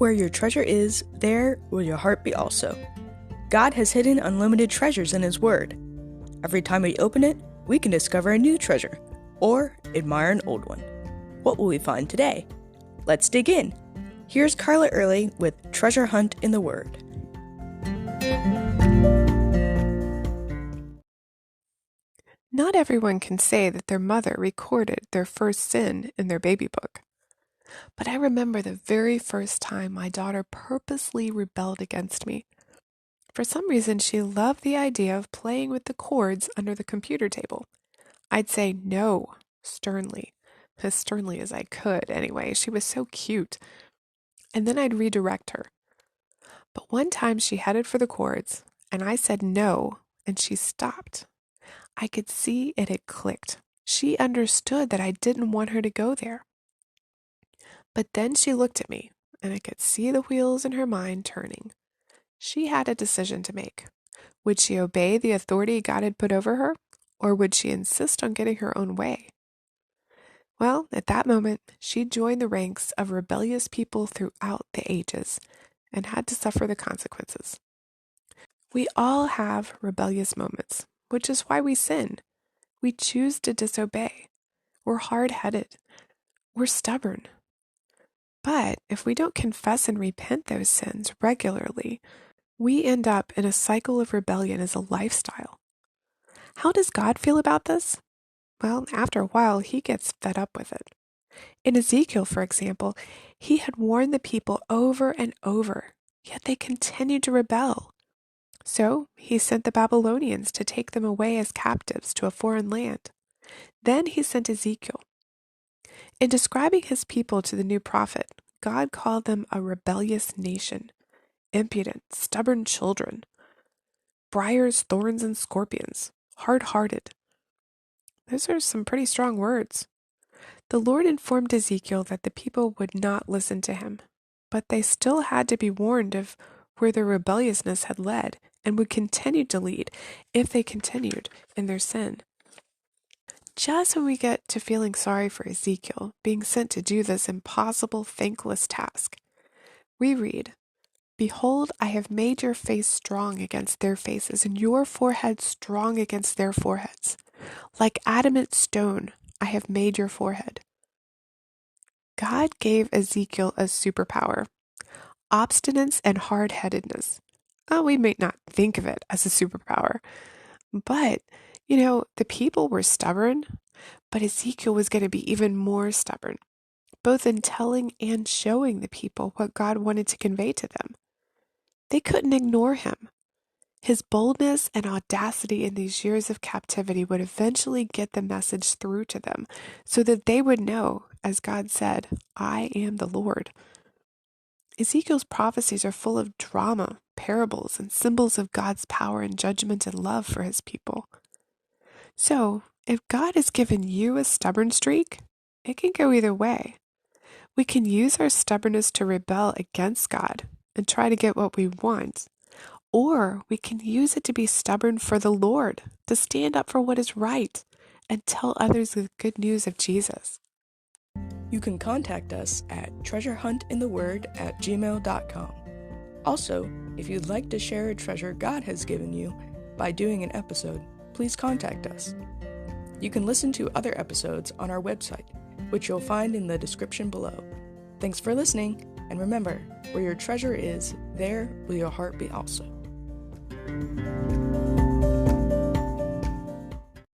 Where your treasure is, there will your heart be also. God has hidden unlimited treasures in His Word. Every time we open it, we can discover a new treasure, or admire an old one. What will we find today? Let's dig in. Here's Carla Early with Treasure Hunt in the Word. Not everyone can say that their mother recorded their first sin in their baby book. But I remember the very first time my daughter purposely rebelled against me. For some reason, she loved the idea of playing with the cords under the computer table. I'd say no, sternly, as sternly as I could anyway. She was so cute. And then I'd redirect her. But one time she headed for the cords, and I said no, and she stopped. I could see it had clicked. She understood that I didn't want her to go there. But then she looked at me, and I could see the wheels in her mind turning. She had a decision to make. Would she obey the authority God had put over her, or would she insist on getting her own way? Well, at that moment, she joined the ranks of rebellious people throughout the ages and had to suffer the consequences. We all have rebellious moments, which is why we sin. We choose to disobey. We're hard-headed. We're stubborn. But if we don't confess and repent those sins regularly, we end up in a cycle of rebellion as a lifestyle. How does God feel about this? Well, after a while, He gets fed up with it. In Ezekiel, for example, He had warned the people over and over, yet they continued to rebel. So He sent the Babylonians to take them away as captives to a foreign land. Then He sent Ezekiel. In describing His people to the new prophet, God called them a rebellious nation, impudent, stubborn children, briars, thorns, and scorpions, hard-hearted. Those are some pretty strong words. The Lord informed Ezekiel that the people would not listen to him, but they still had to be warned of where their rebelliousness had led and would continue to lead if they continued in their sin. Just when we get to feeling sorry for Ezekiel being sent to do this impossible, thankless task, we read, "Behold, I have made your face strong against their faces, and your forehead strong against their foreheads. Like adamant stone, I have made your forehead." God gave Ezekiel a superpower, obstinance and hard-headedness. We may not think of it as a superpower, but the people were stubborn, but Ezekiel was going to be even more stubborn, both in telling and showing the people what God wanted to convey to them. They couldn't ignore him. His boldness and audacity in these years of captivity would eventually get the message through to them so that they would know, as God said, "I am the Lord." Ezekiel's prophecies are full of drama, parables, and symbols of God's power and judgment and love for His people. So, if God has given you a stubborn streak, it can go either way. We can use our stubbornness to rebel against God and try to get what we want, or we can use it to be stubborn for the Lord, to stand up for what is right and tell others the good news of Jesus. You can contact us at treasurehuntintheword@gmail.com. Also, if you'd like to share a treasure God has given you by doing an episode, please contact us. You can listen to other episodes on our website, which you'll find in the description below. Thanks for listening, and remember, where your treasure is, there will your heart be also.